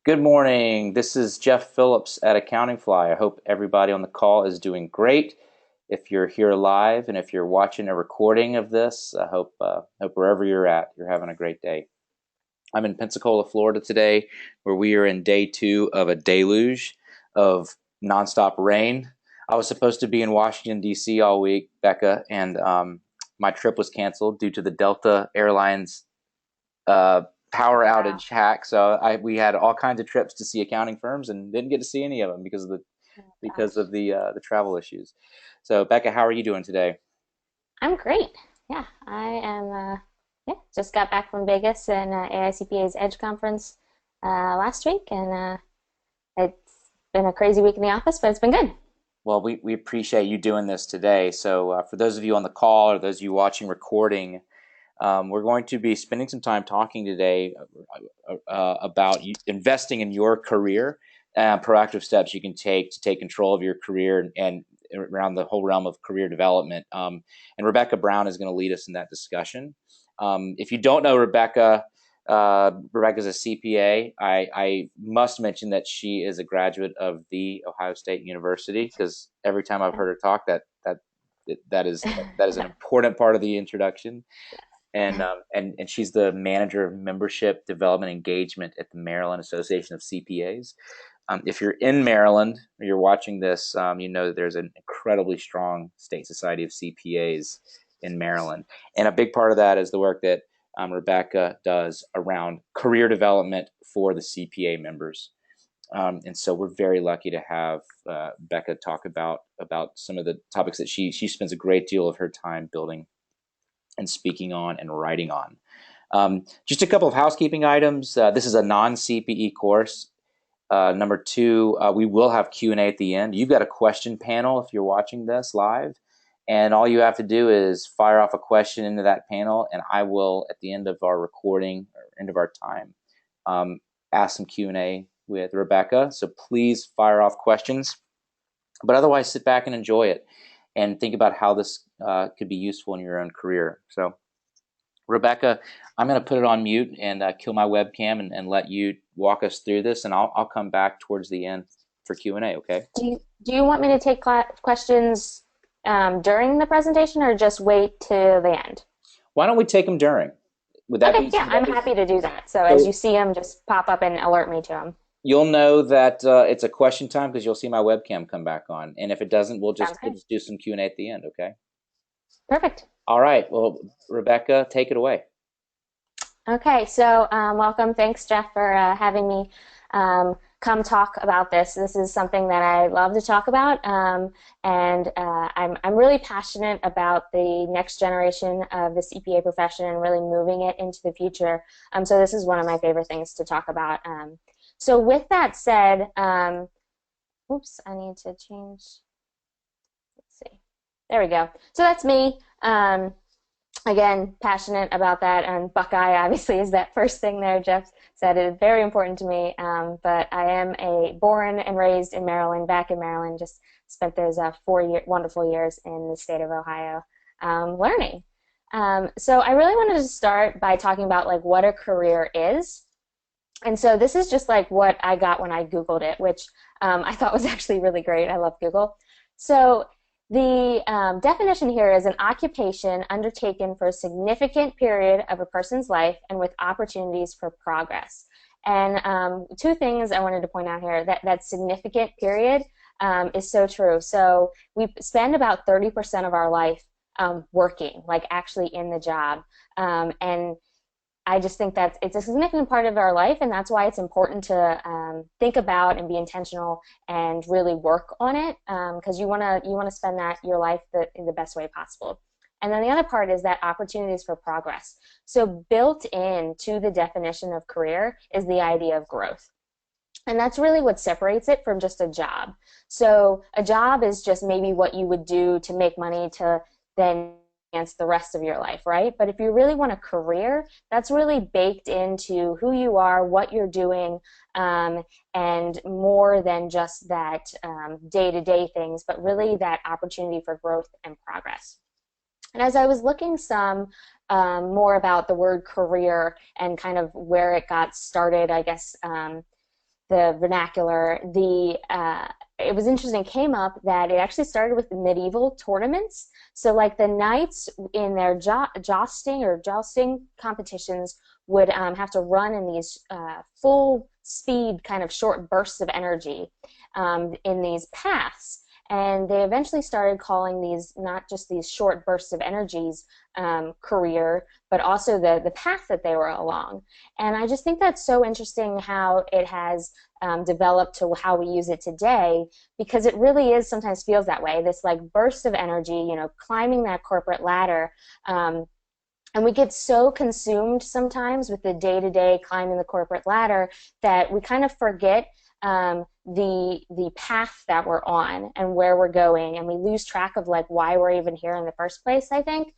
Good morning. This is Jeff Phillips at Accounting Fly. I hope everybody on the call is doing great. If you're here live and if you're watching a recording of this, I hope wherever you're at, you're having a great day. I'm in Pensacola, Florida today, where we are in day 2 of a deluge of nonstop rain. I was supposed to be in Washington, D.C. all week, Becca, and my trip was canceled due to the Delta Airlines uh, power Wow. outage hack. So we had all kinds of trips to see accounting firms and didn't get to see any of them because of the Oh, because gosh. of the travel issues. So Becca, how are you doing today? I'm great. Yeah, I am. Yeah, just got back from Vegas and AICPA's Edge conference last week, and it's been a crazy week in the office, but it's been good. Well, we appreciate you doing this today. So for those of you on the call or those of you watching recording, we're going to be spending some time talking today about investing in your career, proactive steps you can take to take control of your career and around the whole realm of career development. And Rebekah Brown is going to lead us in that discussion. If you don't know Rebekah, Rebekah's a CPA. I must mention that she is a graduate of the Ohio State University because every time I've heard her talk, that is an important part of the introduction. And she's the manager of membership development engagement at the Maryland Association of CPAs. If you're in Maryland or you're watching this, you know that there's an incredibly strong state society of CPAs in Maryland, and a big part of that is the work that Rebekah does around career development for the CPA members. And so we're very lucky to have Becca talk about some of the topics that she spends a great deal of her time building and speaking on and writing on. Just a couple of housekeeping items. This is a non-CPE course. Number 2, we will have Q&A at the end. You've got a question panel if you're watching this live, and all you have to do is fire off a question into that panel, and I will, at the end of our recording, or end of our time, ask some Q&A with Rebekah. So please fire off questions, but otherwise sit back and enjoy it and think about how this could be useful in your own career. So Rebekah, I'm going to put it on mute and kill my webcam and let you walk us through this, and I'll come back towards the end for Q&A, okay? Do you want me to take questions during the presentation, or just wait to the end? Why don't we take them during? Would that Okay, be yeah, I'm happy to do that. So as so? you see them, just pop up and alert me to them. You'll know that it's a question time because you'll see my webcam come back on, and if it doesn't, we'll Sounds just we'll good. just do some Q&A at the end, okay? Perfect. All right. Well, Rebekah, take it away. Okay, so welcome. Thanks, Jeff, for having me come talk about this. This is something that I love to talk about, and I'm really passionate about the next generation of the CPA profession and really moving it into the future. So this is one of my favorite things to talk about. So with that said, oops, I need to change. Let's see. There we go. So that's me. Again, passionate about that, and Buckeye obviously is that first thing there. Jeff said it is very important to me, but I am born and raised in Maryland, back in Maryland, just spent those 4 wonderful years in the state of Ohio learning. So I really wanted to start by talking about like what a career is. And so this is just like what I got when I Googled it, which I thought was actually really great. I love Google. So the definition here is an occupation undertaken for a significant period of a person's life and with opportunities for progress. And two things I wanted to point out here, that significant period is so true. So we spend about 30% of our life working, like actually in the job. And I just think that it's a significant part of our life, and that's why it's important to think about and be intentional and really work on it, because you wanna spend your life in the best way possible. And then the other part is that opportunities for progress. So built into the definition of career is the idea of growth. And that's really what separates it from just a job. So a job is just maybe what you would do to make money to then advance the rest of your life, right? But if you really want a career, that's really baked into who you are, what you're doing, and more than just that day-to-day things, but really that opportunity for growth and progress. And as I was looking some more about the word career and kind of where it got started, I guess, the vernacular, it was interesting. It came up that it actually started with the medieval tournaments. So, like the knights in their jousting competitions would have to run in these full speed kind of short bursts of energy in these paths. And they eventually started calling these not just these short bursts of energies career, but also the path that they were along. And I just think that's so interesting how it has developed to how we use it today, because it really is sometimes feels that way, this like burst of energy, you know, climbing that corporate ladder. And we get so consumed sometimes with the day-to-day climbing the corporate ladder that we kind of forget the path that we're on and where we're going, and we lose track of like why we're even here in the first place, I think.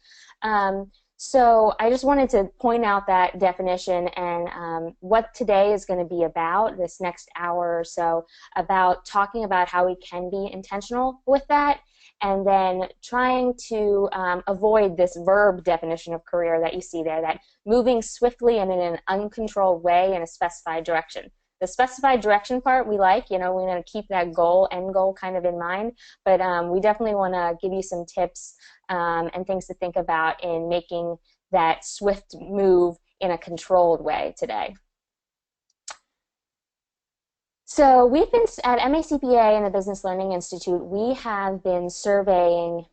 So I just wanted to point out that definition and what today is going to be about, this next hour or so, about talking about how we can be intentional with that, and then trying to avoid this verb definition of career that you see there, that moving swiftly and in an uncontrolled way in a specified direction. The specified direction part we like, you know, we want to keep that end goal kind of in mind, but we definitely want to give you some tips and things to think about in making that swift move in a controlled way today. So we've been, at MACPA and the Business Learning Institute, we have been surveying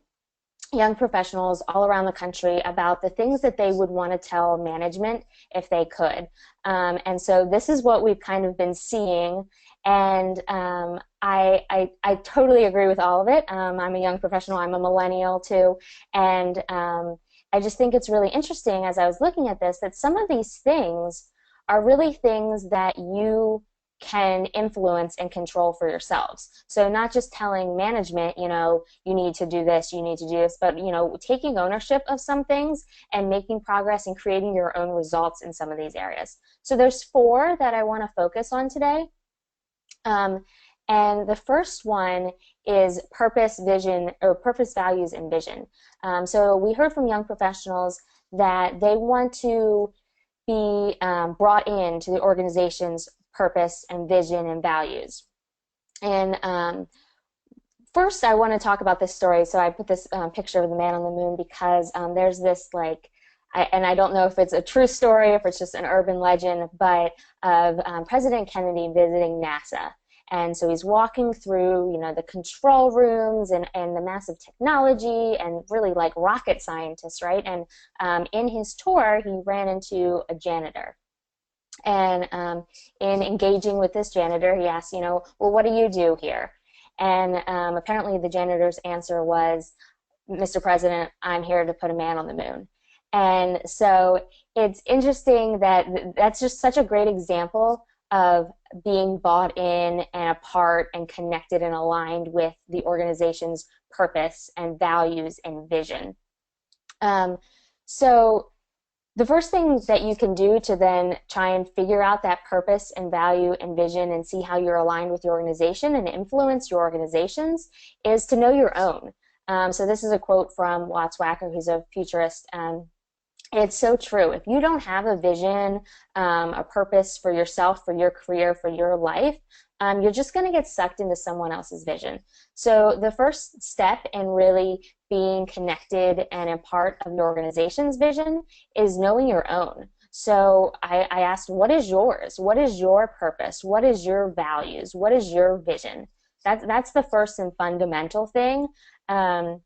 young professionals all around the country about the things that they would want to tell management if they could. And so this is what we've kind of been seeing, and I totally agree with all of it. I'm a young professional, I'm a millennial too, and I just think it's really interesting as I was looking at this that some of these things are really things that you can influence and control for yourselves. So not just telling management, you know, you need to do this, you need to do this, but, you know, taking ownership of some things and making progress and creating your own results in some of these areas. So there's 4 that I want to focus on today. And the first one is purpose, vision, or purpose, values, and vision. So we heard from young professionals that they want to be brought into the organization's purpose and vision and values. And first I want to talk about this story. So I put this picture of the man on the moon because there's this like, and I don't know if it's a true story, if it's just an urban legend, but of President Kennedy visiting NASA. And so he's walking through, you know, the control rooms and the massive technology and really like rocket scientists, right? And in his tour, he ran into a janitor. And in engaging with this janitor, he asked, you know, well, what do you do here? And apparently the janitor's answer was, Mr. President, I'm here to put a man on the moon. And so it's interesting that that's just such a great example of being bought in and a part and connected and aligned with the organization's purpose and values and vision. So the first thing that you can do to then try and figure out that purpose and value and vision and see how you're aligned with your organization and influence your organizations is to know your own. So this is a quote from Watts Wacker, who's a futurist. It's so true. If you don't have a vision, a purpose for yourself, for your career, for your life, you're just going to get sucked into someone else's vision. So the first step in really being connected and a part of your organization's vision is knowing your own. So I asked, what is yours? What is your purpose? What is your values? What is your vision? That's the first and fundamental thing. And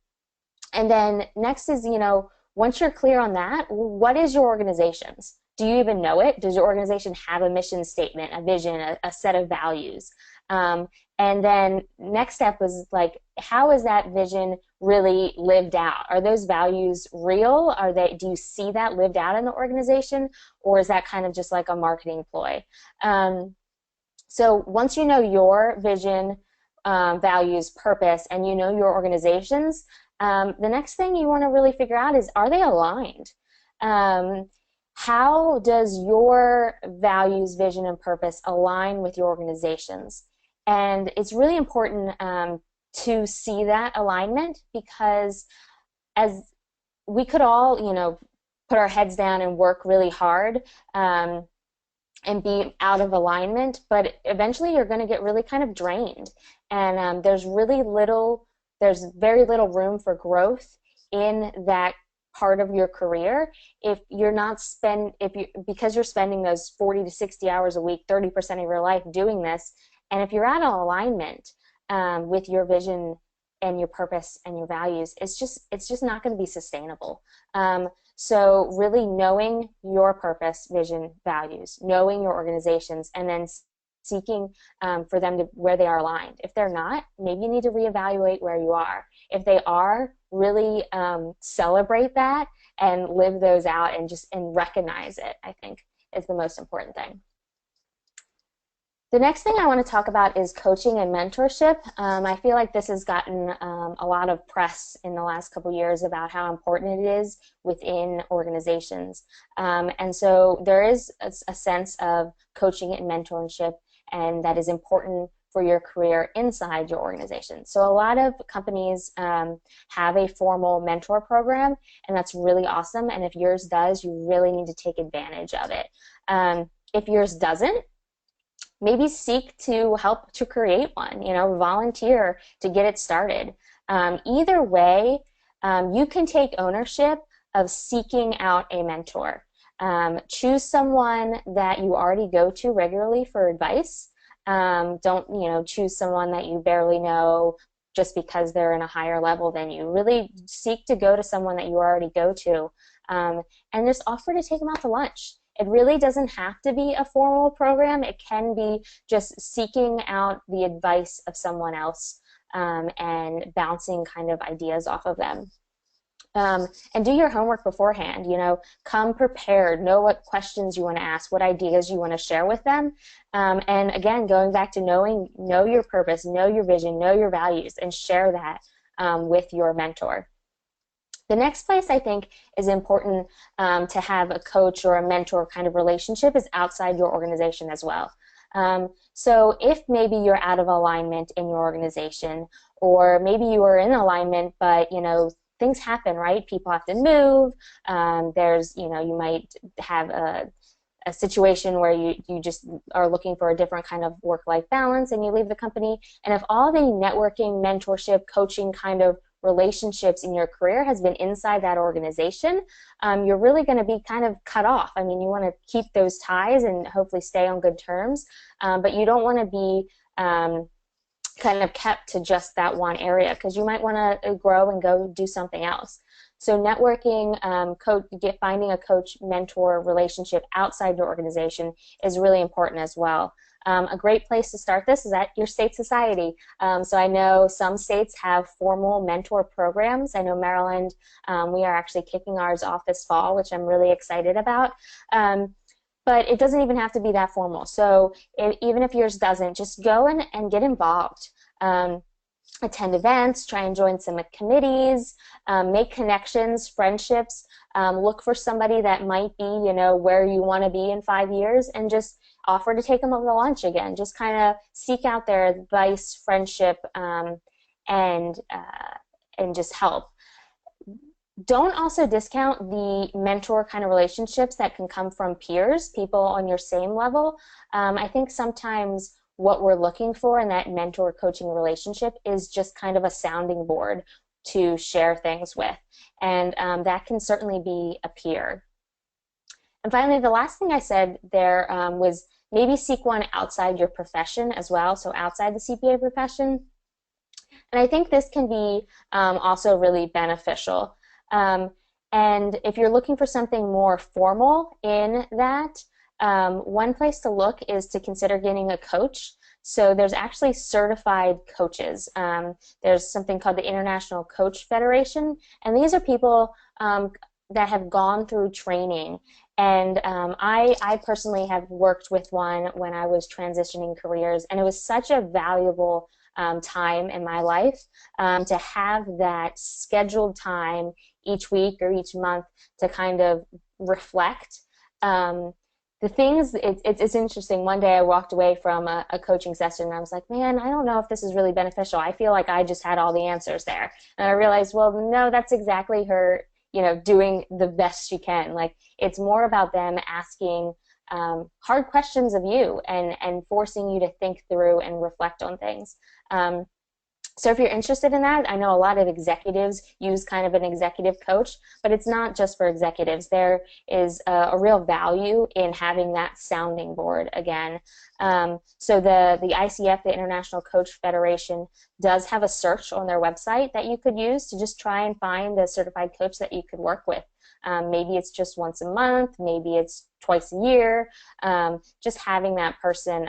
then next is, you know, once you're clear on that, what is your organization's? Do you even know it? Does your organization have a mission statement, a vision, a set of values? And then next step was like, how is that vision really lived out? Are those values real? Do you see that lived out in the organization? Or is that kind of just like a marketing ploy? So once you know your vision, values, purpose, and you know your organization's, the next thing you want to really figure out is, are they aligned? How does your values, vision, and purpose align with your organization's? And it's really important to see that alignment, because as we could all, you know, put our heads down and work really hard, and be out of alignment, but eventually you're going to get really kind of drained. And there's very little room for growth in that part of your career if you're not because you're spending those 40 to 60 hours a week, 30% of your life doing this. And if you're out of alignment with your vision and your purpose and your values, it's just not going to be sustainable. So really knowing your purpose, vision, values, knowing your organizations, and then seeking for them to where they are aligned. If they're not, maybe you need to reevaluate where you are. If they are, really celebrate that and live those out and recognize it, I think is the most important thing. The next thing I want to talk about is coaching and mentorship. I feel like this has gotten a lot of press in the last couple of years about how important it is within organizations. And so there is a sense of coaching and mentorship, and that is important for your career inside your organization. So a lot of companies have a formal mentor program, and that's really awesome. And if yours does, you really need to take advantage of it. If yours doesn't, maybe seek to help to create one, volunteer to get it started. Either way, you can take ownership of seeking out a mentor. Choose someone that you already go to regularly for advice. Don't, choose someone that you barely know just because they're in a higher level than you. Really seek to go to someone that you already go to, and just offer to take them out to lunch. It really doesn't have to be a formal program. It can be just seeking out the advice of someone else and bouncing kind of ideas off of them. And do your homework beforehand. Come prepared. Know what questions you want to ask, what ideas you want to share with them. And again, going back to know your purpose, know your vision, know your values, and share that with your mentor. The next place I think is important to have a coach or a mentor kind of relationship is outside your organization as well. So if maybe you're out of alignment in your organization, or maybe you are in alignment, but things happen, right? People have to move. You might have a situation where you just are looking for a different kind of work-life balance and you leave the company. And if all the networking, mentorship, coaching kind of relationships in your career has been inside that organization, you're really going to be kind of cut off. I mean, you want to keep those ties and hopefully stay on good terms, but you don't want to be kind of kept to just that one area, because you might want to grow and go do something else. So networking, finding a coach mentor relationship outside your organization is really important as well. A great place to start this is at your state society. So I know some states have formal mentor programs. I know Maryland, we are actually kicking ours off this fall, which I'm really excited about. But it doesn't even have to be that formal. So even if yours doesn't, just go and get involved. Attend events, try and join some committees, make connections, friendships, look for somebody that might be, where you want to be in 5 years, and just offer to take them over to lunch again. Just kind of seek out their advice, friendship, and just help. Don't also discount the mentor kind of relationships that can come from peers, people on your same level. I think sometimes what we're looking for in that mentor coaching relationship is just kind of a sounding board to share things with. And that can certainly be a peer. And finally, the last thing I said there was maybe seek one outside your profession as well, so outside the CPA profession. And I think this can be also really beneficial. And if you're looking for something more formal in that, one place to look is to consider getting a coach. So there's actually certified coaches. There's something called the International Coach Federation, and these are people that have gone through training. And I personally have worked with one when I was transitioning careers, and it was such a valuable time in my life to have that scheduled time each week or each month to kind of reflect. The things, it's interesting. One day I walked away from a coaching session and I was like, man, I don't know if this is really beneficial. I feel like I just had all the answers there. And I realized, well, no, that's exactly her, doing the best she can. Like, it's more about them asking hard questions of you and forcing you to think through and reflect on things. So if you're interested in that, I know a lot of executives use kind of an executive coach, but it's not just for executives. There is a real value in having that sounding board again. So the ICF, the International Coach Federation, does have a search on their website that you could use to just try and find a certified coach that you could work with. Maybe it's just once a month, maybe it's twice a year. Just having that person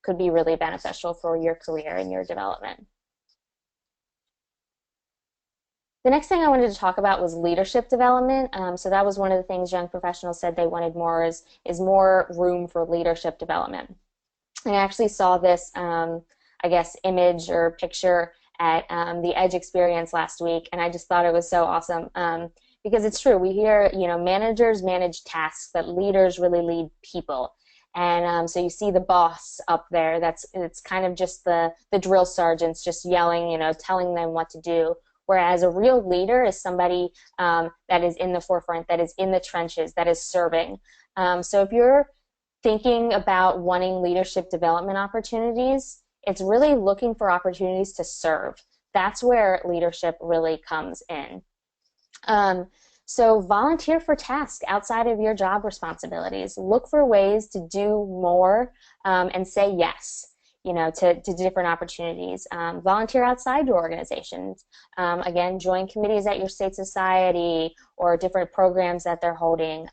could be really beneficial for your career and your development. The next thing I wanted to talk about was leadership development. So that was one of the things young professionals said they wanted more is more room for leadership development. And I actually saw this, I guess, image or picture at the Edge experience last week, and I just thought it was so awesome because it's true. We hear, managers manage tasks, but leaders really lead people. And so you see the boss up there. It's kind of just the drill sergeants just yelling, telling them what to do. Whereas a real leader is somebody that is in the forefront, that is in the trenches, that is serving. So if you're thinking about wanting leadership development opportunities, it's really looking for opportunities to serve. That's where leadership really comes in. So volunteer for tasks outside of your job responsibilities. Look for ways to do more and say yes. To different opportunities. Volunteer outside your organizations. Again, join committees at your state society or different programs that they're holding.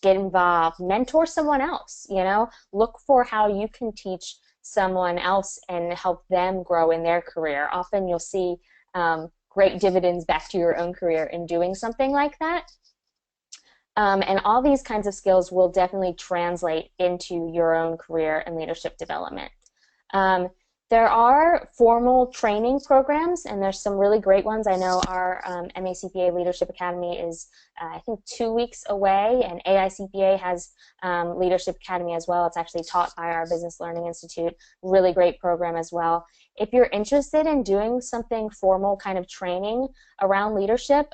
Get involved. Mentor someone else. Look for how you can teach someone else and help them grow in their career. Often you'll see great dividends back to your own career in doing something like that. And all these kinds of skills will definitely translate into your own career and leadership development. There are formal training programs, and there's some really great ones. I know our MACPA Leadership Academy is, I think, 2 weeks away, and AICPA has Leadership Academy as well. It's actually taught by our Business Learning Institute. Really great program as well. If you're interested in doing something formal kind of training around leadership,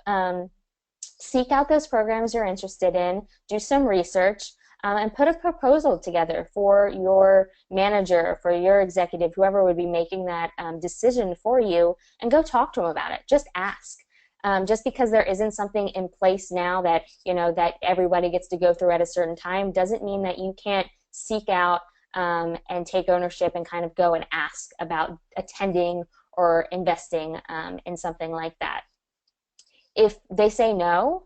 seek out those programs you're interested in, do some research, and put a proposal together for your manager, for your executive, whoever would be making that decision for you, and go talk to them about it. Just ask. Just because there isn't something in place now that that everybody gets to go through at a certain time doesn't mean that you can't seek out and take ownership and kind of go and ask about attending or investing in something like that. If they say no,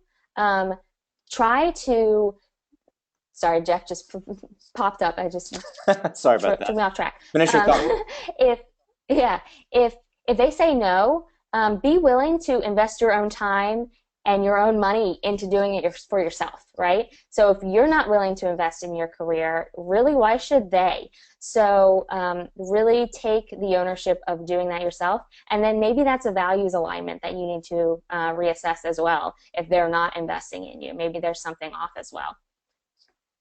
try to. Sorry, Jeff just popped up. I just sorry about that. Took me off track. Finish your thought. If they say no, be willing to invest your own time and your own money into doing it for yourself, right? So if you're not willing to invest in your career, really, why should they? So really take the ownership of doing that yourself, and then maybe that's a values alignment that you need to reassess as well. If they're not investing in you, maybe there's something off as well.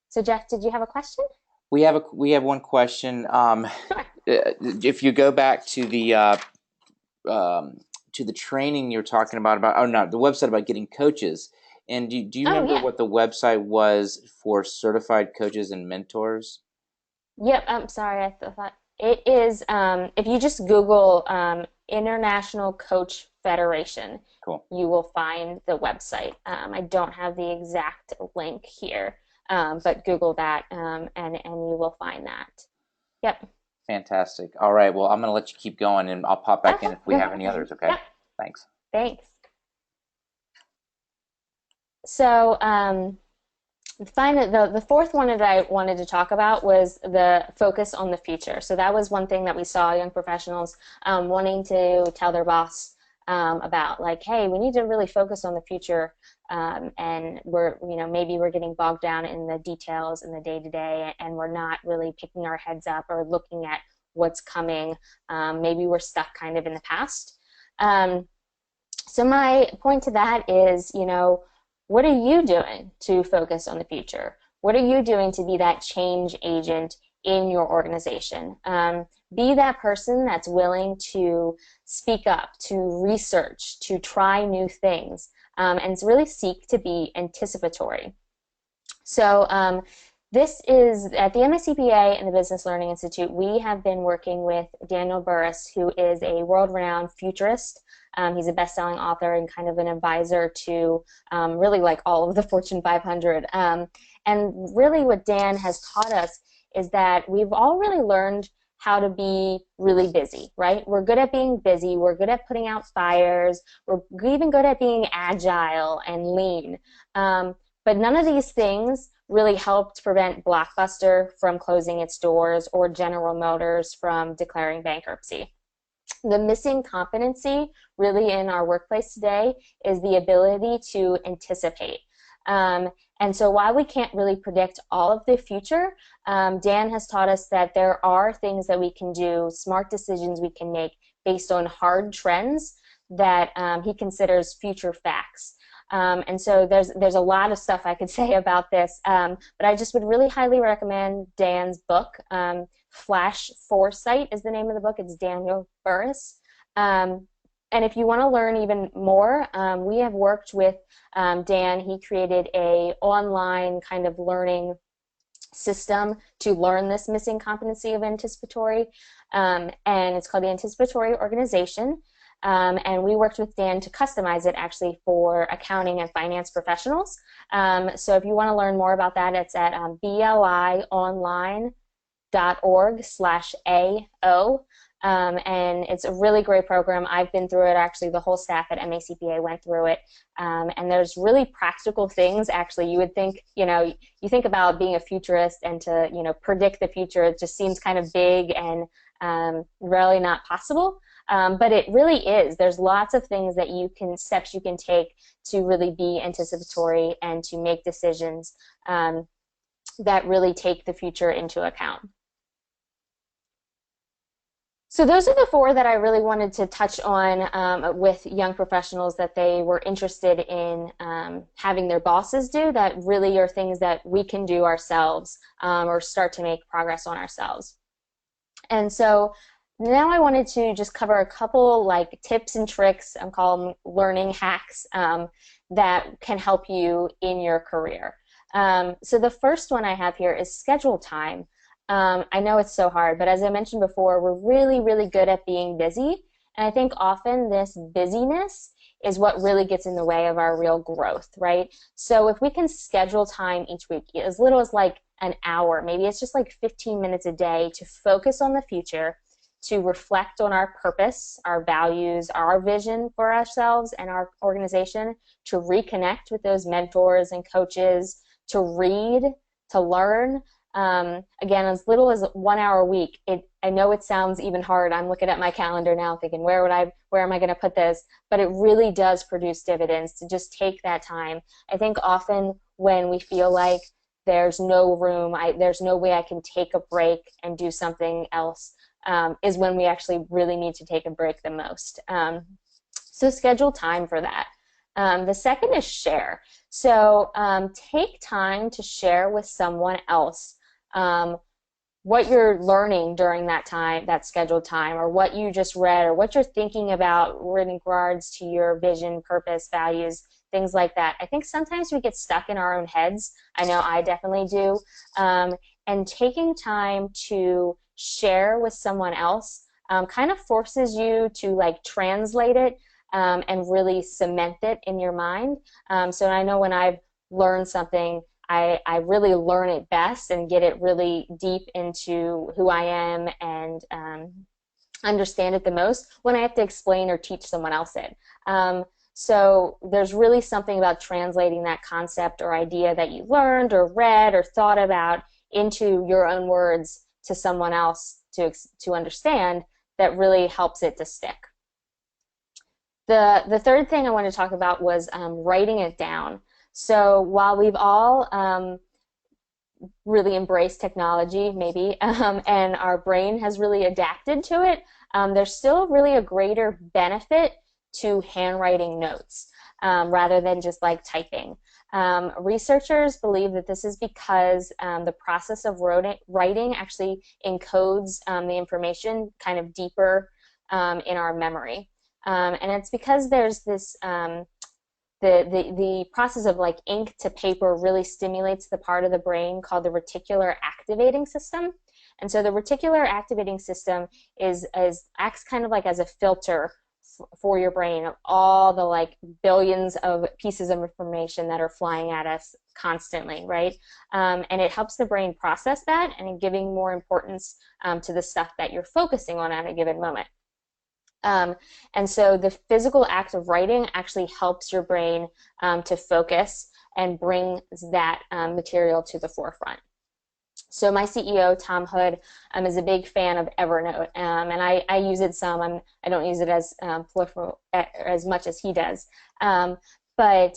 So Jeff, did you have a question? We have one question. Sure. If you go back to the training you're talking about the website about getting coaches, and do you remember what the website was for certified coaches and mentors? Yep. I'm sorry. I thought it is. If you just Google International Coach Federation, cool, you will find the website. I don't have the exact link here. But Google that, and you will find that. Yep. Fantastic. All right. Well, I'm going to let you keep going, and I'll pop back in if we have any others. Okay. Yep. Thanks. Thanks. So the fourth one that I wanted to talk about was the focus on the future. So that was one thing that we saw young professionals wanting to tell their boss about, like, hey, we need to really focus on the future, and maybe we're getting bogged down in the details in the day-to-day, and we're not really picking our heads up or looking at what's coming. Maybe we're stuck kind of in the past. So my point to that is, what are you doing to focus on the future? What are you doing to be that change agent in your organization? Be that person that's willing to speak up, to research, to try new things, and really seek to be anticipatory. So This is at the MSCPA and the Business Learning Institute. We have been working with Daniel Burrus, who is a world-renowned futurist. He's a best-selling author and kind of an advisor to really like all of the Fortune 500. And really what Dan has taught us is that we've all really learned how to be really busy, right? We're good at being busy. We're good at putting out fires. We're even good at being agile and lean. But none of these things really helped prevent Blockbuster from closing its doors or General Motors from declaring bankruptcy. The missing competency really in our workplace today is the ability to anticipate. And so while we can't really predict all of the future, Dan has taught us that there are things that we can do, smart decisions we can make based on hard trends that he considers future facts. And so there's a lot of stuff I could say about this, but I just would really highly recommend Dan's book. Flash Foresight is the name of the book. It's Daniel Burrus. And if you want to learn even more, we have worked with Dan. He created a online kind of learning system to learn this missing competency of anticipatory, and it's called the Anticipatory Organization. And we worked with Dan to customize it actually for accounting and finance professionals. So if you want to learn more about that, it's at blionline.org/AO. And it's a really great program. I've been through it. Actually, the whole staff at MACPA went through it. And there's really practical things. Actually, you would think, you think about being a futurist and to, predict the future. It just seems kind of big and really not possible. But it really is. There's lots of things that steps you can take to really be anticipatory and to make decisions that really take the future into account. So those are the 4 that I really wanted to touch on with young professionals that they were interested in having their bosses do, that really are things that we can do ourselves or start to make progress on ourselves. And so now I wanted to just cover a couple like tips and tricks, I'm calling learning hacks, that can help you in your career. So the first one I have here is schedule time. I know it's so hard, but as I mentioned before, we're really, really good at being busy. And I think often this busyness is what really gets in the way of our real growth, right? So if we can schedule time each week, as little as like an hour, maybe it's just like 15 minutes a day to focus on the future, to reflect on our purpose, our values, our vision for ourselves and our organization, to reconnect with those mentors and coaches, to read, to learn. Again, as little as 1 hour a week. I know it sounds even hard. I'm looking at my calendar now thinking, where am I going to put this? But it really does produce dividends to just take that time. I think often when we feel like there's no room, there's no way I can take a break and do something else, is when we actually really need to take a break the most. So schedule time for that. The second is share. So take time to share with someone else what you're learning during that time, that scheduled time, or what you just read, or what you're thinking about in regards to your vision, purpose, values, things like that. I think sometimes we get stuck in our own heads. I know I definitely do. And taking time to share with someone else kind of forces you to like translate it and really cement it in your mind. So I know when I've learned something, I really learn it best and get it really deep into who I am and understand it the most when I have to explain or teach someone else it. So there's really something about translating that concept or idea that you learned or read or thought about into your own words to someone else to understand that really helps it to stick. The third thing I want to talk about was writing it down. So while we've all really embraced technology, maybe, and our brain has really adapted to it, there's still really a greater benefit to handwriting notes rather than just like typing. Researchers believe that this is because the process of writing actually encodes the information kind of deeper in our memory. And it's because there's this the process of like ink to paper really stimulates the part of the brain called the reticular activating system. And so the reticular activating system acts kind of like as a filter for your brain of all the like billions of pieces of information that are flying at us constantly, right? And it helps the brain process that and giving more importance to the stuff that you're focusing on at a given moment. And so the physical act of writing actually helps your brain to focus and bring that material to the forefront. So my CEO, Tom Hood, is a big fan of Evernote, and I use it some. I don't use it as peripheral as much as he does, but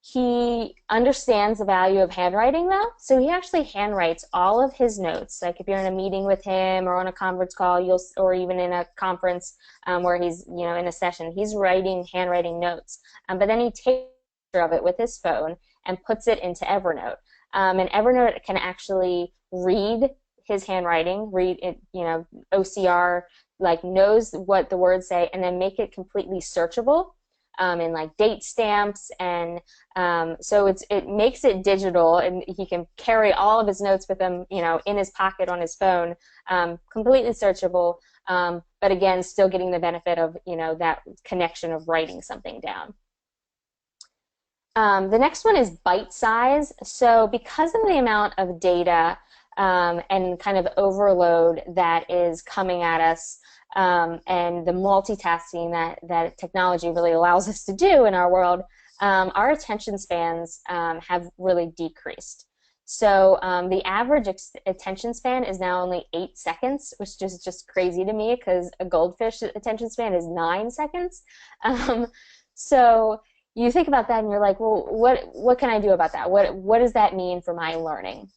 he understands the value of handwriting, though. So he actually handwrites all of his notes. Like if you're in a meeting with him or on a conference call, or even in a conference where he's in a session, he's handwriting notes. But then he takes a picture of it with his phone and puts it into Evernote. And Evernote can actually read his handwriting, read it, OCR, like knows what the words say, and then make it completely searchable in like date stamps. And so it makes it digital, and he can carry all of his notes with him, in his pocket on his phone, completely searchable. But again, still getting the benefit of, that connection of writing something down. The next one is bite size. So because of the amount of data and kind of overload that is coming at us, and the multitasking that technology really allows us to do in our world, our attention spans have really decreased. So the average attention span is now only 8 seconds, which is just crazy to me because a goldfish attention span is 9 seconds. So you think about that and you're like, well, what can I do about that? What does that mean for my learning?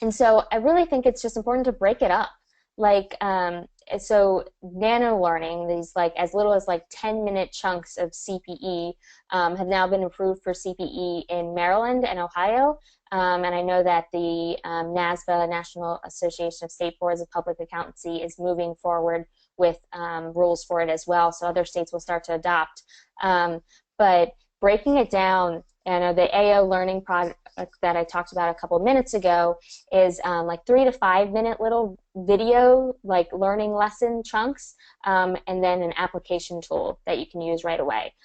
And so I really think it's just important to break it up. Like, so nano learning, these like as little as like 10-minute chunks of CPE have now been approved for CPE in Maryland and Ohio. And I know that the NASBA, National Association of State Boards of Public Accountancy, is moving forward with rules for it as well. So other states will start to adopt. But breaking it down, the AO learning product that I talked about a couple of minutes ago is like 3 to 5 minute little video, like learning lesson chunks, and then an application tool that you can use right away.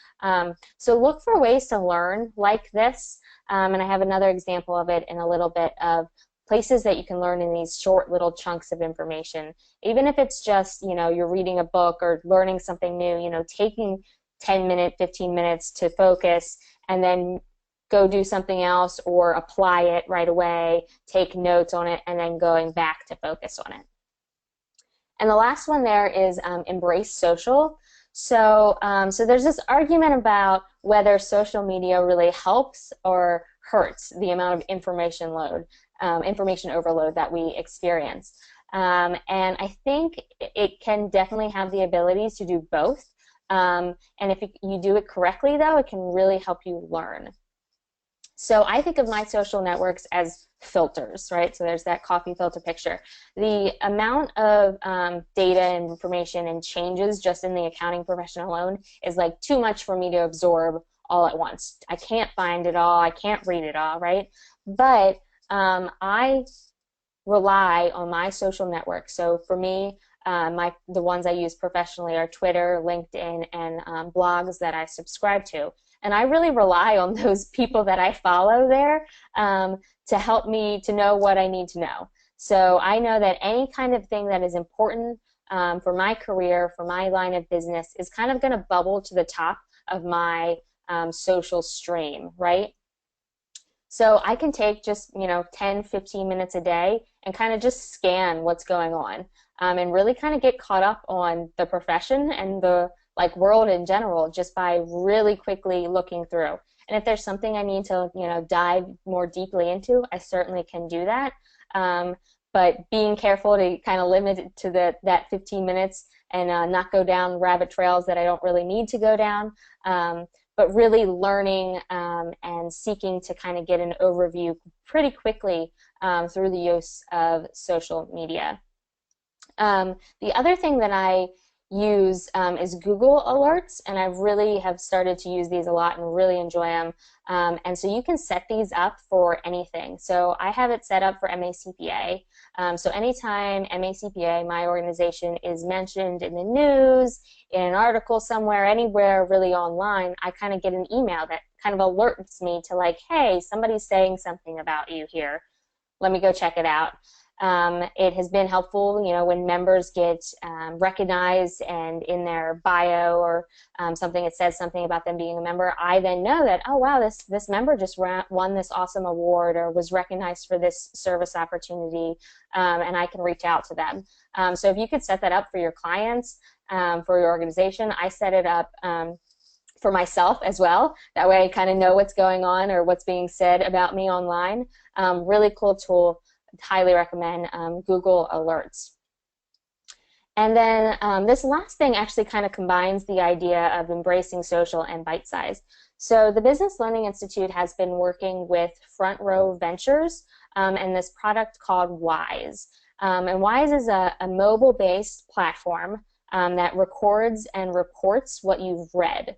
So look for ways to learn like this, and I have another example of it in a little bit of places that you can learn in these short little chunks of information. Even if it's just, you're reading a book or learning something new, taking 10 minutes, 15 minutes to focus and then go do something else or apply it right away, take notes on it, and then going back to focus on it. And the last one there is embrace social. So, so there's this argument about whether social media really helps or hurts the amount of information overload that we experience. And I think it can definitely have the abilities to do both. And if you do it correctly, though, it can really help you learn. So I think of my social networks as filters, right? So there's that coffee filter picture. The amount of data and information and changes just in the accounting profession alone is like too much for me to absorb all at once. I can't find it all. I can't read it all, right? But I rely on my social networks. So for me, the ones I use professionally are Twitter, LinkedIn, and blogs that I subscribe to. And I really rely on those people that I follow there to help me to know what I need to know. So I know that any kind of thing that is important for my career, for my line of business, is kind of going to bubble to the top of my social stream, right? So I can take just 10, 15 minutes a day and kind of just scan what's going on and really kind of get caught up on the profession and the world in general just by really quickly looking through. And if there's something I need to dive more deeply into, I certainly can do that. But being careful to kind of limit it to that 15 minutes and not go down rabbit trails that I don't really need to go down. But really learning and seeking to kind of get an overview pretty quickly through the use of social media. The other thing that I use is Google Alerts, and I really have started to use these a lot and really enjoy them. And so you can set these up for anything. So I have it set up for MACPA. So anytime MACPA, my organization, is mentioned in the news, in an article somewhere, anywhere really online, I kind of get an email that kind of alerts me to like, hey, somebody's saying something about you here. Let me go check it out. It has been helpful, when members get recognized and in their bio or something, it says something about them being a member. I then know that, oh wow, this member just won this awesome award or was recognized for this service opportunity, and I can reach out to them. So if you could set that up for your clients, for your organization, I set it up for myself as well. That way I kind of know what's going on or what's being said about me online. Really cool tool. Highly recommend Google Alerts. And then this last thing actually kind of combines the idea of embracing social and bite size. So the Business Learning Institute has been working with Front Row Ventures and this product called Wise. And Wise is a mobile-based platform that records and reports what you've read.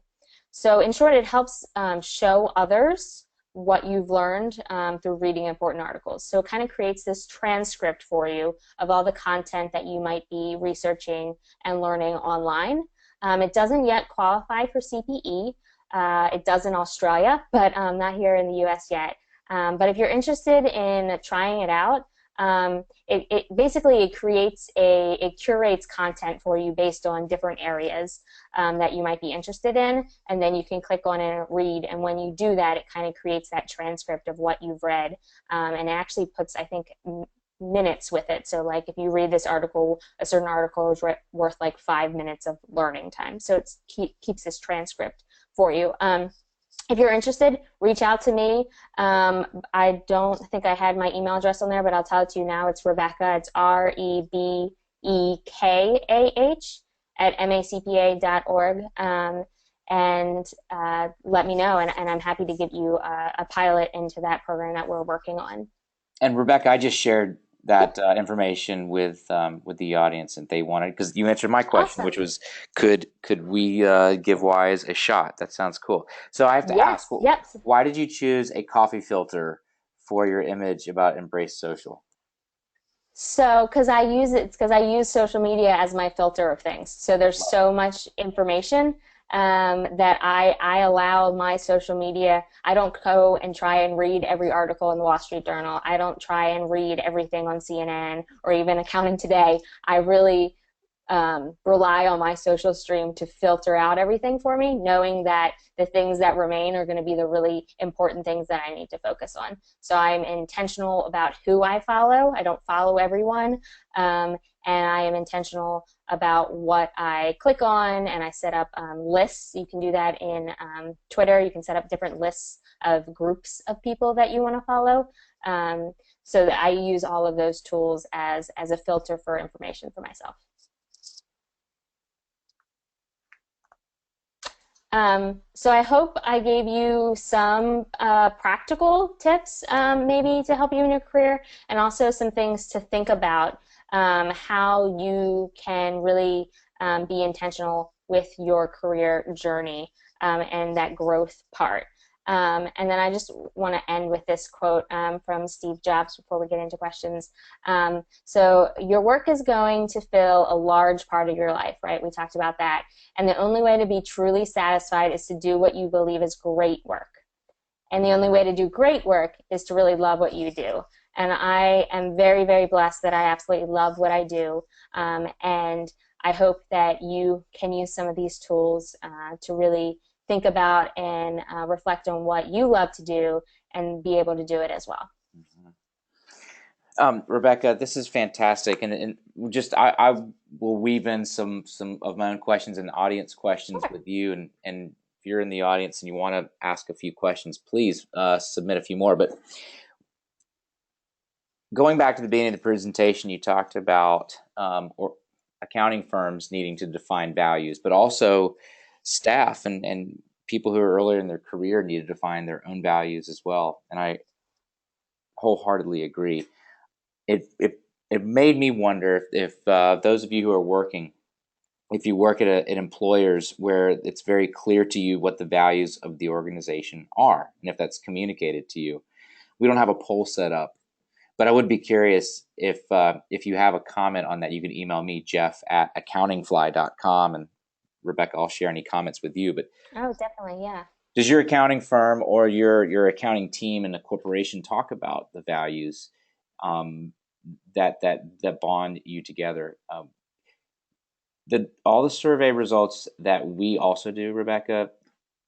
So in short, it helps show others what you've learned through reading important articles. So it kind of creates this transcript for you of all the content that you might be researching and learning online. It doesn't yet qualify for CPE. It does in Australia, but not here in the US yet. But if you're interested in trying it out, it basically it curates content for you based on different areas that you might be interested in, and then you can click on it and read, and when you do that, it kind of creates that transcript of what you've read, and it actually puts, I think, minutes with it. So like if you read this article, a certain article is worth like 5 minutes of learning time. So it keeps this transcript for you. If you're interested, reach out to me. I don't think I had my email address on there, but I'll tell it to you now. It's Rebekah. It's Rebekah at macpa.org. And let me know, and I'm happy to get you a pilot into that program that we're working on. And Rebekah, I just shared that information with the audience, and they wanted, because you answered my question, Awesome. which was, could we give Wise a shot? That sounds cool. So I have to ask, Yep. why did you choose a coffee filter for your image about Embrace Social? So, because I use social media as my filter of things. So there's so much information that I allow my social media. I don't go and try and read every article in the Wall Street Journal. I don't try and read everything on CNN or even Accounting Today. I really rely on my social stream to filter out everything for me, knowing that the things that remain are going to be the really important things that I need to focus on. So I'm intentional about who I follow. I don't follow everyone. And I am intentional about what I click on, and I set up lists. You can do that in Twitter. You can set up different lists of groups of people that you want to follow. So that I use all of those tools as a filter for information for myself. So I hope I gave you some practical tips maybe to help you in your career, and also some things to think about how you can really be intentional with your career journey and that growth part. And then I just want to end with this quote from Steve Jobs before we get into questions. So your work is going to fill a large part of your life, right? We talked about that. And the only way to be truly satisfied is to do what you believe is great work. And the only way to do great work is to really love what you do. And I am very, very blessed that I absolutely love what I do. And I hope that you can use some of these tools to really think about and reflect on what you love to do and be able to do it as well. Rebekah, this is fantastic, and just I will weave in some of my own questions and audience questions with you, and if you're in the audience and you want to ask a few questions, please submit a few more. But going back to the beginning of the presentation, you talked about or accounting firms needing to define values, but also staff and people who are earlier in their career need to define their own values as well. And I wholeheartedly agree. It made me wonder if those of you who are working if you work at employers where it's very clear to you what the values of the organization are, and if that's communicated to you. We don't have a poll set up, but I would be curious if you have a comment on that, you can email me, Jeff@accountingfly.com, and Rebekah, I'll share any comments with you. But Oh, definitely, yeah. does your accounting firm or your accounting team in the corporation talk about the values um, that bond you together? All the survey results that we also do, Rebekah,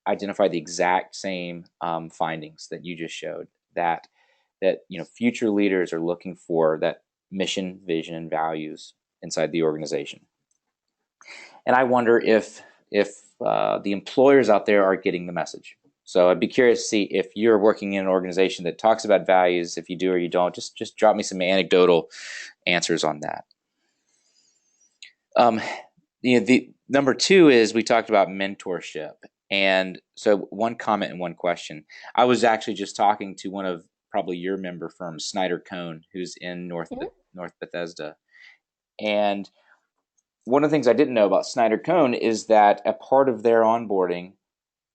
identify the exact same findings that you just showed. That future leaders are looking for that mission, vision, and values inside the organization. And I wonder if the employers out there are getting the message. So I'd be curious to see if you're working in an organization that talks about values. If you do or you don't, just drop me some anecdotal answers on that. The number two is we talked about mentorship. And so one comment and one question. I was actually just talking to one of probably your member firms, Snyder Cone, who's in North Bethesda. And one of the things I didn't know about Snyder Cone is that a part of their onboarding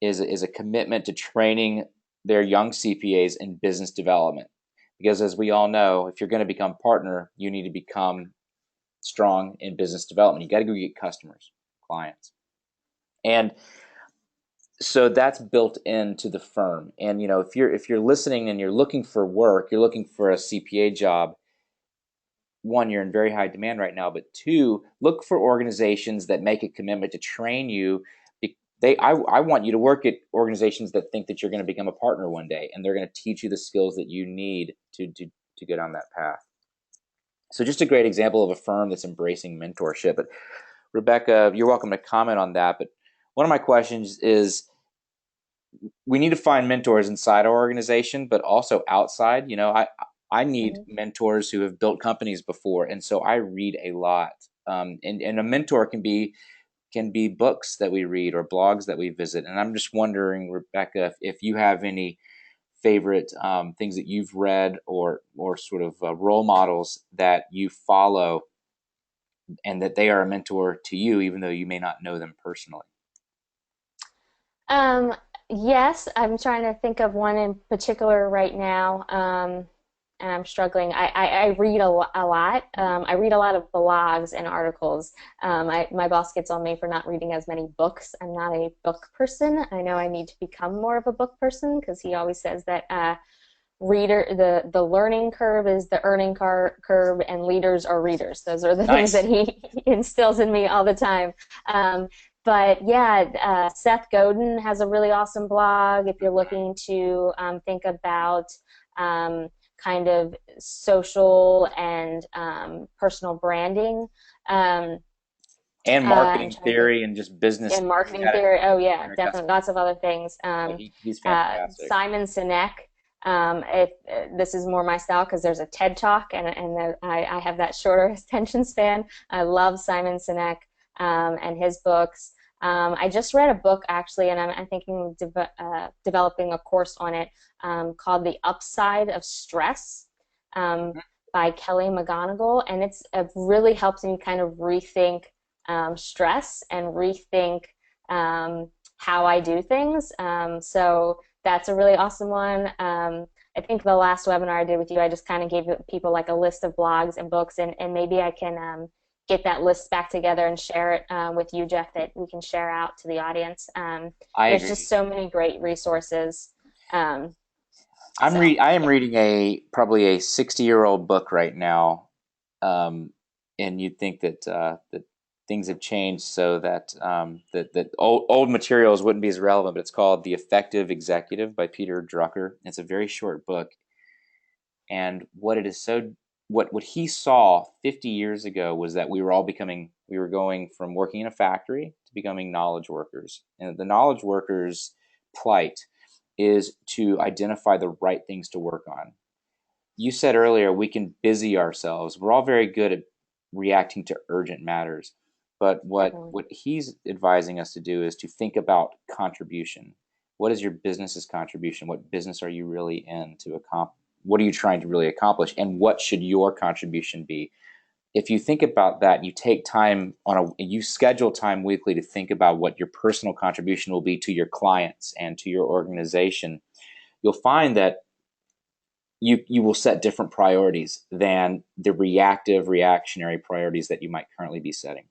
is a commitment to training their young CPAs in business development. Because as we all know, if you're going to become partner, you need to become strong in business development. You got to go get customers, clients. And so that's built into the firm. And if you're listening and you're looking for work, you're looking for a CPA job, one, you're in very high demand right now, but two, look for organizations that make a commitment to train you. I want you to work at organizations that think that you're going to become a partner one day, and they're going to teach you the skills that you need to get on that path. So just a great example of a firm that's embracing mentorship. But Rebekah, you're welcome to comment on that. But one of my questions is, we need to find mentors inside our organization, but also outside. I need mentors who have built companies before, and so I read a lot. And a mentor can be books that we read or blogs that we visit. And I'm just wondering, Rebekah, if you have any favorite things that you've read or sort of role models that you follow, and that they are a mentor to you, even though you may not know them personally. Um, yes, I'm trying to think of one in particular right now, and I'm struggling. I read a lot. I read a lot of blogs and articles. My boss gets on me for not reading as many books. I'm not a book person. I know I need to become more of a book person because he always says that the learning curve is the earning curve, and leaders are readers. Those are the things Nice. that he instills in me all the time. But yeah, Seth Godin has a really awesome blog if you're looking to think about kind of social and personal branding. And I'm marketing trying to think. theory and just business. And He's marketing got theory. Oh yeah, a definitely lots of other things. he's fantastic. Simon Sinek. If this is more my style because there's a TED Talk and I have that shorter attention span. I love Simon Sinek and his books. I just read a book actually, and I'm thinking of developing a course on it called The Upside of Stress by Kelly McGonigal, and it really helps me kind of rethink stress and rethink how I do things. So that's a really awesome one. I think the last webinar I did with you, I just kind of gave people like a list of blogs and books, and maybe I can get that list back together and share it with you, Jeff, that we can share out to the audience. I There's agree. just so many great resources. I am Yeah. reading probably a 60-year-old book right now, and you'd think that things have changed so that old materials wouldn't be as relevant. But it's called The Effective Executive by Peter Drucker. It's a very short book, and what he saw 50 years ago was that we were going from working in a factory to becoming knowledge workers, and the knowledge workers' plight is to identify the right things to work on. You said earlier we can busy ourselves. We're all very good at reacting to urgent matters. But Definitely. what he's advising us to do is to think about contribution. What is your business's contribution? What business are you really in to accomplish? What are you trying to really accomplish? And what should your contribution be if you think about that, you take time you schedule time weekly to think about what your personal contribution will be to your clients and to your organization, you'll find that you will set different priorities than the reactionary priorities that you might currently be setting.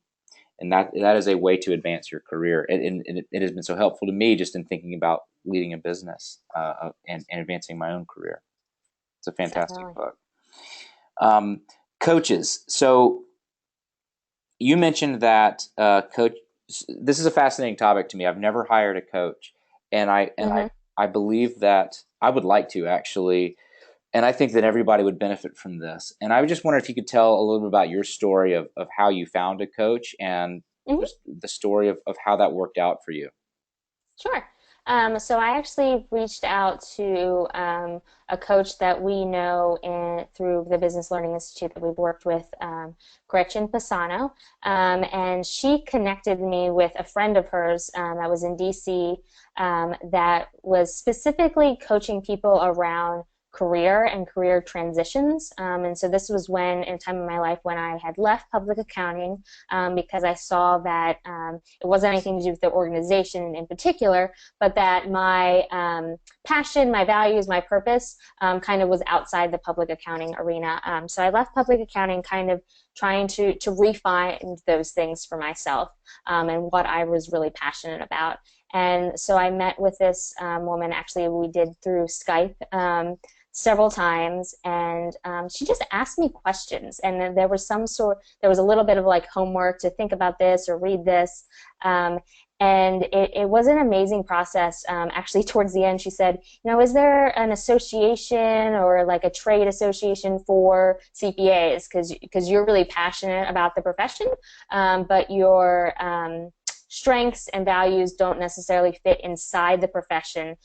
And that is a way to advance your career. And it has been so helpful to me just in thinking about leading a business and advancing my own career. It's a fantastic Definitely. book. Coaches. So you mentioned that coach. This is a fascinating topic to me. I've never hired a coach, and Mm-hmm. I believe that I would like to actually, and I think that everybody would benefit from this. And I just wonder if you could tell a little bit about your story of how you found a coach and Mm-hmm. just the story of how that worked out for you. Sure. So I actually reached out to a coach that we know through the Business Learning Institute that we've worked with, Gretchen Pisano, and she connected me with a friend of hers that was in DC that was specifically coaching people around career and career transitions. And so this was in a time in my life when I had left public accounting because I saw that it wasn't anything to do with the organization in particular, but that my passion, my values, my purpose kind of was outside the public accounting arena. So I left public accounting kind of trying to refine those things for myself and what I was really passionate about. And so I met with this woman, actually we did through Skype several times, and she just asked me questions, and then there was a little bit of like homework to think about this or read this, and it was an amazing process. Actually, towards the end, she said, is there an association or like a trade association for CPAs? Because you're really passionate about the profession, but your strengths and values don't necessarily fit inside the profession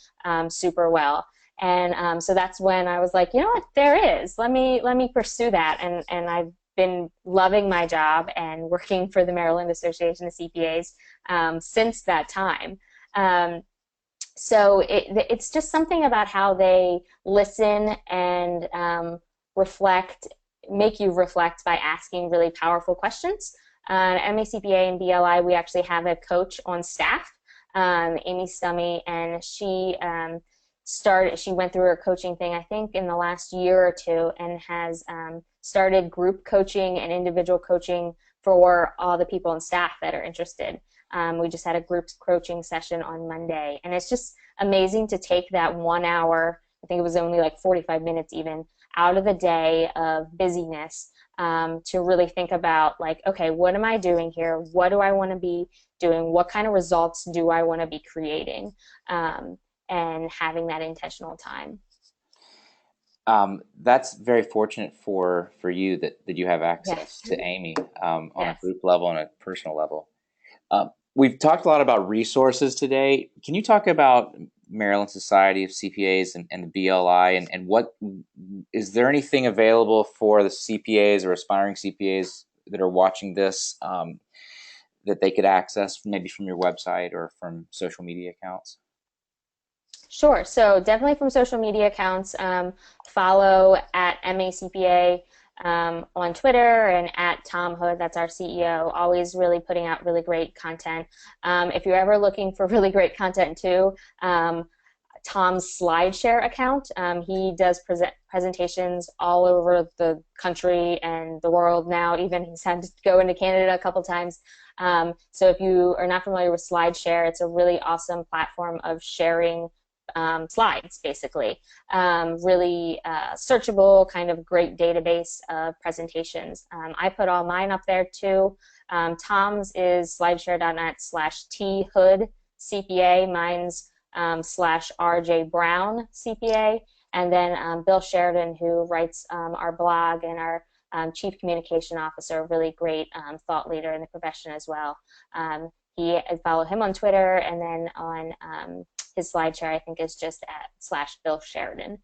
super well. And so that's when I was like, you know what, there is. Let me pursue that. And I've been loving my job and working for the Maryland Association of CPAs since that time. So it's just something about how they listen and make you reflect by asking really powerful questions. MACPA and BLI, we actually have a coach on staff, Amy Stummy, and she went through her coaching thing, I think, in the last year or two, and has started group coaching and individual coaching for all the people on staff that are interested. We just had a group coaching session on Monday, and it's just amazing to take that 1 hour, I think it was only like 45 minutes even, out of the day of busyness to really think about, like, okay, what am I doing here? What do I want to be doing? What kind of results do I want to be creating? And having that intentional time. That's very fortunate for you that you have access Yes. to Amy on a Yes. group level and a personal level. We've talked a lot about resources today. Can you talk about Maryland Society of CPAs and the BLI and what is there anything available for the CPAs or aspiring CPAs that are watching this that they could access maybe from your website or from social media accounts? Sure. So definitely from social media accounts, follow at MACPA on Twitter and at Tom Hood, that's our CEO, always really putting out really great content. If you're ever looking for really great content too, Tom's SlideShare account. He does presentations all over the country and the world now. Even he's had to go into Canada a couple times. So if you are not familiar with SlideShare, it's a really awesome platform of sharing slides, basically. Really searchable, kind of great database of presentations. I put all mine up there too. Tom's is slideshare.net/thoodcpa. Mine's /RJ Brown CPA, and then Bill Sheridan, who writes our blog, and our Chief Communication Officer, really great thought leader in the profession as well. I follow him on Twitter, and then on his SlideShare, I think, is just at /Bill Sheridan.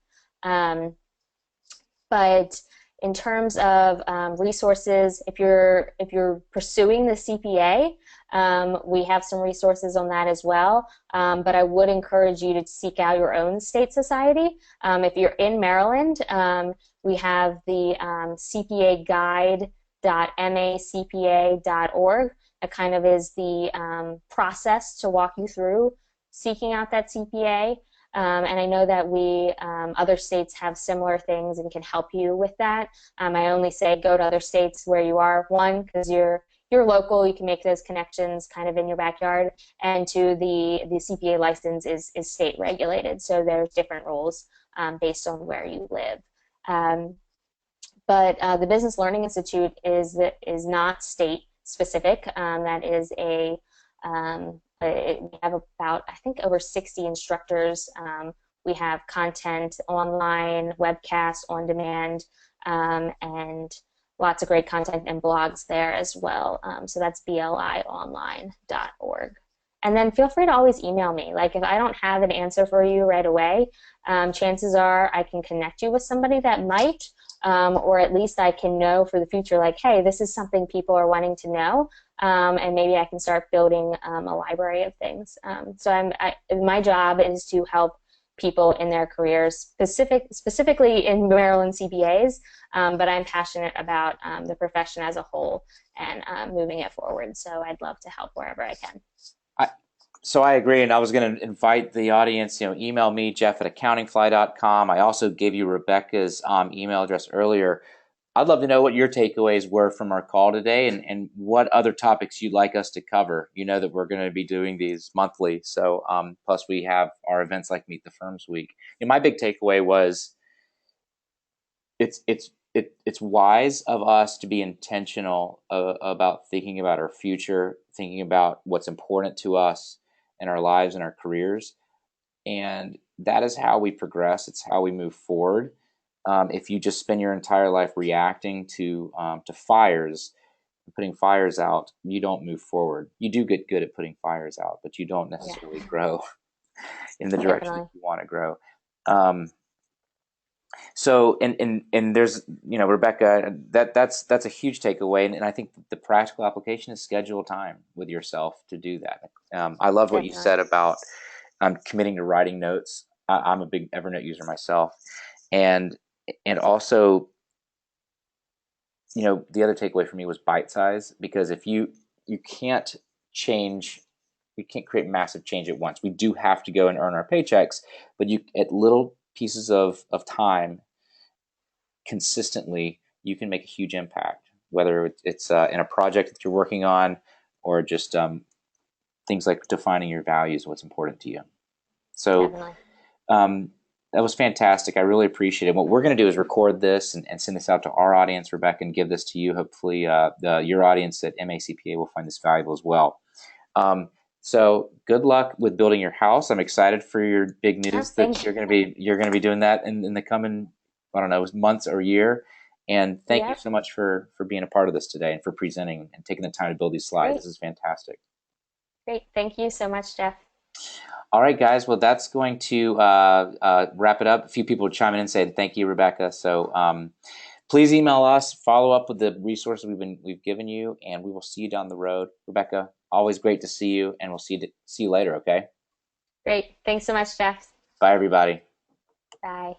But in terms of resources, if you're pursuing the CPA, we have some resources on that as well. But I would encourage you to seek out your own state society. If you're in Maryland, we have the CPA Guide www.macpa.org. That kind of is the process to walk you through seeking out that CPA. And I know that other states have similar things and can help you with that. I only say go to other states where you are, one, because you're local, you can make those connections kind of in your backyard, and two, the CPA license is state regulated, so there's different rules based on where you live. But the Business Learning Institute is not state specific. That is we have about, I think, over 60 instructors. We have content online, webcasts on demand, and lots of great content and blogs there as well. So that's blionline.org. And then feel free to always email me. Like if I don't have an answer for you right away, chances are I can connect you with somebody that might, or at least I can know for the future, like, hey, this is something people are wanting to know, and maybe I can start building a library of things. So my job is to help people in their careers, specifically in Maryland CPAs, but I'm passionate about the profession as a whole and moving it forward. So I'd love to help wherever I can. So I agree, and I was going to invite the audience, email me, jeff@accountingfly.com. I also gave you Rebekah's email address earlier. I'd love to know what your takeaways were from our call today and what other topics you'd like us to cover. You know that we're going to be doing these monthly, so plus we have our events like Meet the Firms Week. My big takeaway was it's wise of us to be intentional about thinking about our future, thinking about what's important to us in our lives and our careers, and that is how we progress. It's how we move forward. If you just spend your entire life reacting to fires, putting fires out, you don't move forward. You do get good at putting fires out, but you don't necessarily grow in the direction that you want to grow. So and there's Rebekah, that's a huge takeaway, and I think the practical application is schedule time with yourself to do that. I love what you said about committing to writing notes. I'm a big Evernote user myself, and also the other takeaway for me was bite size, because if you can't change, you can't create massive change at once. We do have to go and earn our paychecks, but at little pieces of time consistently, you can make a huge impact, whether it's in a project that you're working on or just things like defining your values, what's important to you. So that was fantastic. I really appreciate it. What we're going to do is record this and send this out to our audience, Rebekah, and give this to you. Hopefully your audience at MACPA will find this valuable as well. So good luck with building your house. I'm excited for your big news that you're going to be doing that in the coming, I don't know, months or year. And thank you so much for being a part of this today and for presenting and taking the time to build these slides. Great. This is fantastic. Great. Thank you so much, Jeff. All right, guys. Well, that's going to wrap it up. A few people chiming in saying thank you, Rebekah. So please email us, follow up with the resources we've given you, and we will see you down the road. Rebekah, always great to see you, and we'll see you later, okay? Great. Thanks so much, Jeff. Bye, everybody. Bye.